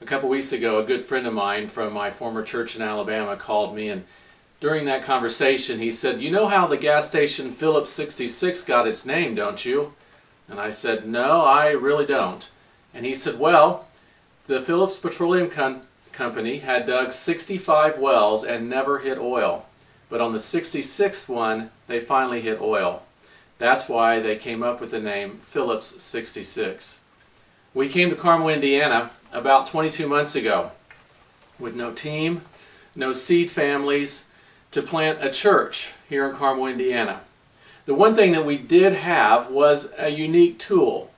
couple weeks ago, a good friend of mine from my former church in Alabama called me, and during that conversation he said, "You know how the gas station Phillips 66 got its name, don't you?" And I said, "No, I really don't." And he said, "Well, the Phillips Petroleum Company had dug 65 wells and never hit oil. But on the 66th one, they finally hit oil. That's why they came up with the name Phillips 66. We came to Carmel, Indiana about 22 months ago with no team, no seed families, to plant a church here in Carmel, Indiana. The one thing that we did have was a unique tool.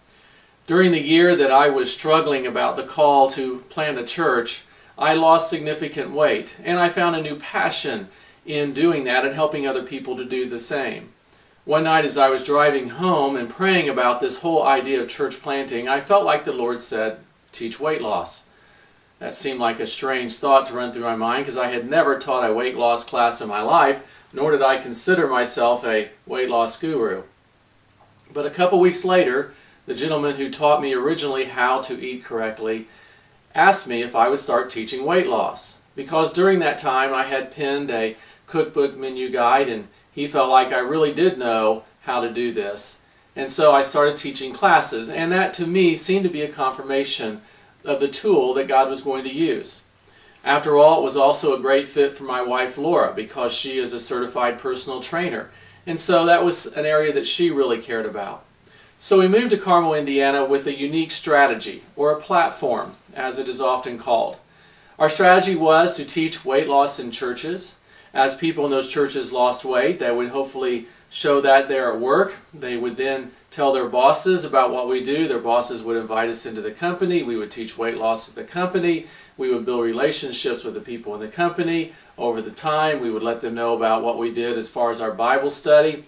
During the year that I was struggling about the call to plant a church, I lost significant weight, and I found a new passion in doing that and helping other people to do the same. One night as I was driving home and praying about this whole idea of church planting, I felt like the Lord said, "Teach weight loss." That seemed like a strange thought to run through my mind because I had never taught a weight loss class in my life, nor did I consider myself a weight loss guru. But a couple weeks later, the gentleman who taught me originally how to eat correctly asked me if I would start teaching weight loss, because during that time I had penned a cookbook menu guide and he felt like I really did know how to do this. And so I started teaching classes, and that to me seemed to be a confirmation of the tool that God was going to use. After all, it was also a great fit for my wife Laura because she is a certified personal trainer. And so that was an area that she really cared about. So we moved to Carmel, Indiana with a unique strategy, or a platform, as it is often called. Our strategy was to teach weight loss in churches. As people in those churches lost weight, they would hopefully show that there at work. They would then tell their bosses about what we do. Their bosses would invite us into the company. We would teach weight loss at the company. We would build relationships with the people in the company. Over the time, we would let them know about what we did as far as our Bible study,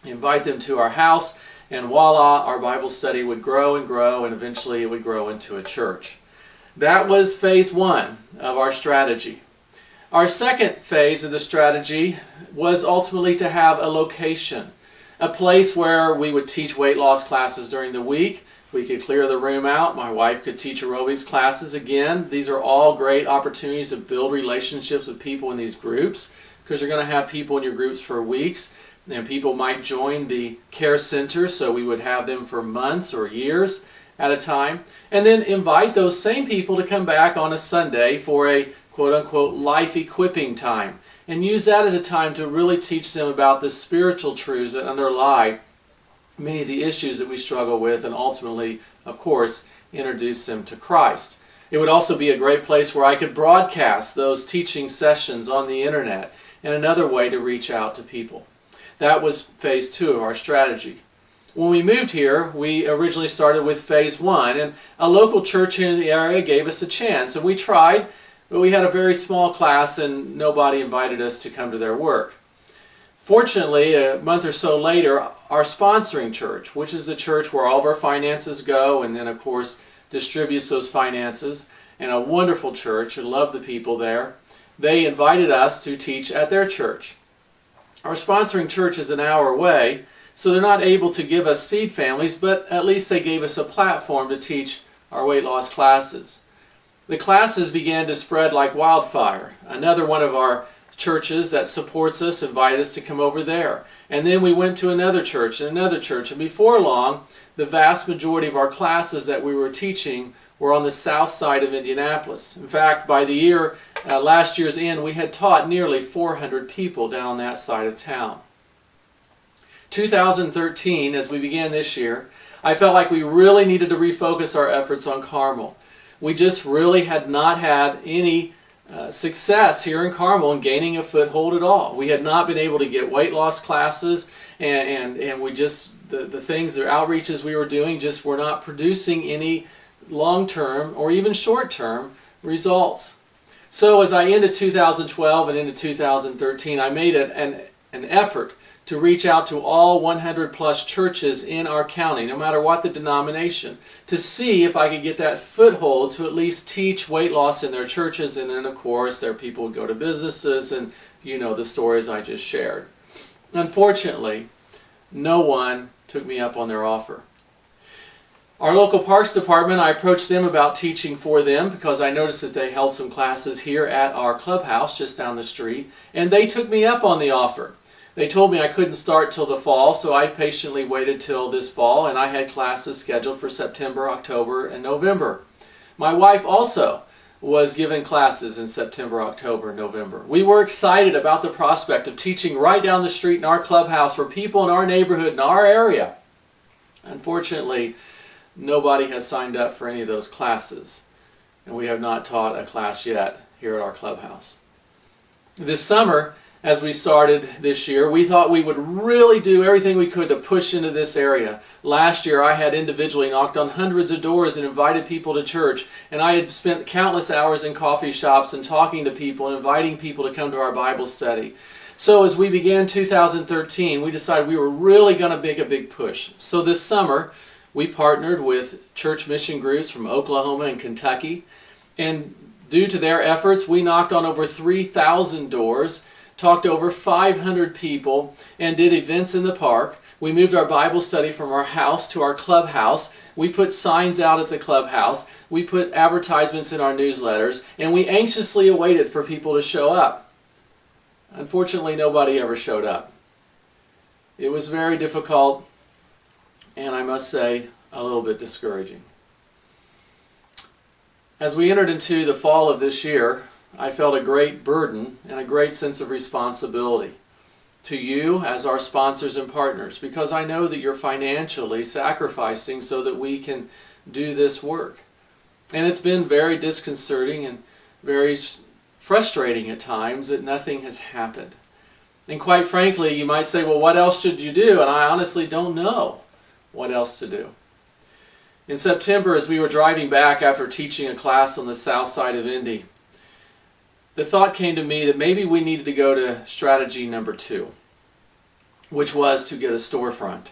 invite them to our house, and voila, our Bible study would grow, and eventually it would grow into a church. That was phase one of our strategy. Our second phase of the strategy was ultimately to have a location, a place where we would teach weight loss classes during the week. We could clear the room out. My wife could teach aerobics classes again. These are all great opportunities to build relationships with people in these groups, because you're going to have people in your groups for weeks, and people might join the care center, so we would have them for months or years at a time, and then invite those same people to come back on a Sunday for a quote-unquote life equipping time, and use that as a time to really teach them about the spiritual truths that underlie many of the issues that we struggle with, and ultimately, of course, introduce them to Christ. It would also be a great place where I could broadcast those teaching sessions on the internet, and another way to reach out to people. That was phase two of our strategy. When we moved here, we originally started with phase one, and a local church in the area gave us a chance, and we tried, but we had a very small class and nobody invited us to come to their work. Fortunately, a month or so later, our sponsoring church, which is the church where all of our finances go and then of course distributes those finances, and a wonderful church, and love the people there, they invited us to teach at their church. Our sponsoring church is an hour away, so they're not able to give us seed families, but at least they gave us a platform to teach our weight loss classes. The classes began to spread like wildfire. Another one of our churches that supports us invited us to come over there. And then we went to another church and another church. And before long, the vast majority of our classes that we were teaching were on the south side of Indianapolis. In fact, by the last year's end, we had taught nearly 400 people down on that side of town. 2013, as we began this year, I felt like we really needed to refocus our efforts on Carmel. We just really had not had any success here in Carmel in gaining a foothold at all. We had not been able to get weight loss classes, and we just, the things, the outreaches we were doing just were not producing any long-term or even short-term results. So as I ended 2012 and into 2013, I made an effort to reach out to all 100 plus churches in our county, no matter what the denomination, to see if I could get that foothold to at least teach weight loss in their churches. And then of course their people would go to businesses, and you know the stories I just shared. Unfortunately, no one took me up on their offer. Our local parks department, I approached them about teaching for them because I noticed that they held some classes here at our clubhouse just down the street, and they took me up on the offer. They told me I couldn't start till the fall, so I patiently waited till this fall, and I had classes scheduled for September, October, and November. My wife also was given classes in September, October, and November. We were excited about the prospect of teaching right down the street in our clubhouse for people in our neighborhood, in our area. Unfortunately, nobody has signed up for any of those classes, and we have not taught a class yet here at our clubhouse. This summer, as we started this year, we thought we would really do everything we could to push into this area. Last year, I had individually knocked on hundreds of doors and invited people to church, and I had spent countless hours in coffee shops and talking to people and inviting people to come to our Bible study. So as we began 2013, we decided we were really going to make a big push. So this summer, we partnered with church mission groups from Oklahoma and Kentucky, and due to their efforts, we knocked on over 3,000 doors, talked to over 500 people, and did events in the park. We moved our Bible study from our house to our clubhouse. We put signs out at the clubhouse. We put advertisements in our newsletters, and we anxiously awaited for people to show up. Unfortunately, nobody ever showed up. It was very difficult, and I must say, a little bit discouraging. As we entered into the fall of this year, I felt a great burden and a great sense of responsibility to you as our sponsors and partners, because I know that you're financially sacrificing so that we can do this work. And it's been very disconcerting and very frustrating at times that nothing has happened. And quite frankly, you might say, well, what else should you do? And I honestly don't know what else to do. In September, as we were driving back after teaching a class on the south side of Indy, the thought came to me that maybe we needed to go to strategy number 2, which was to get a storefront,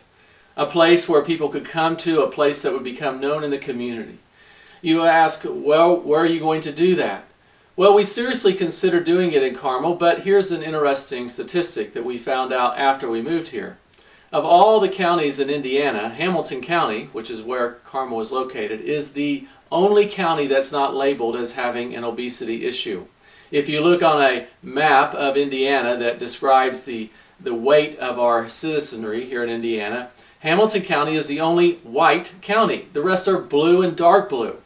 a place where people could come to, a place that would become known in the community. You ask, well, where are you going to do that? Well, we seriously considered doing it in Carmel, but here's an interesting statistic that we found out after we moved here. Of all the counties in Indiana, Hamilton County, which is where Carmel is located, is the only county that's not labeled as having an obesity issue. If you look on a map of Indiana that describes the weight of our citizenry here in Indiana, Hamilton County is the only white county. The rest are blue and dark blue.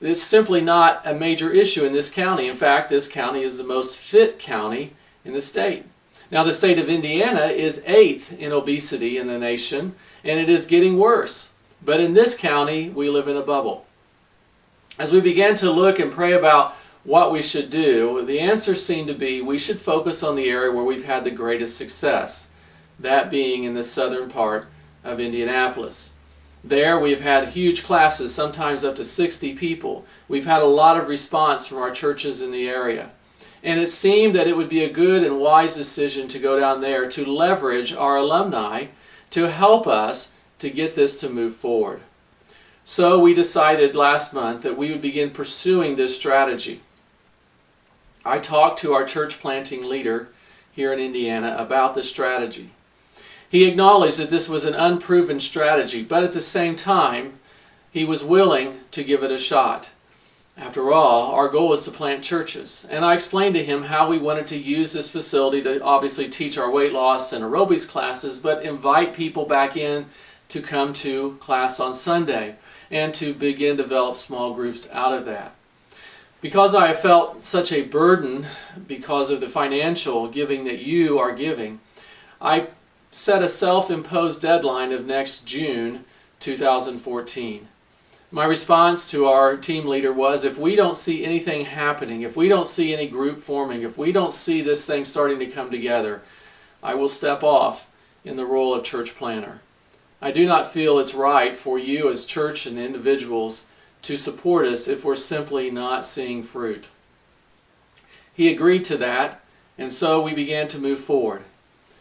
It's simply not a major issue in this county. In fact, this county is the most fit county in the state. Now, the state of Indiana is 8th in obesity in the nation, and it is getting worse. But in this county, we live in a bubble. As we began to look and pray about what we should do, the answer seemed to be we should focus on the area where we've had the greatest success, that being in the southern part of Indianapolis. There we've had huge classes, sometimes up to 60 people. We've had a lot of response from our churches in the area. And it seemed that it would be a good and wise decision to go down there to leverage our alumni to help us to get this to move forward. So we decided last month that we would begin pursuing this strategy. I talked to our church planting leader here in Indiana about this strategy. He acknowledged that this was an unproven strategy, but at the same time, he was willing to give it a shot. After all, our goal is to plant churches, and I explained to him how we wanted to use this facility to obviously teach our weight loss and aerobics classes, but invite people back in to come to class on Sunday and to begin to develop small groups out of that. Because I have felt such a burden because of the financial giving that you are giving, I set a self-imposed deadline of next June 2014. My response to our team leader was, if we don't see anything happening, if we don't see any group forming, if we don't see this thing starting to come together, I will step off in the role of church planner. I do not feel it's right for you as church and individuals to support us if we're simply not seeing fruit. He agreed to that, and so we began to move forward.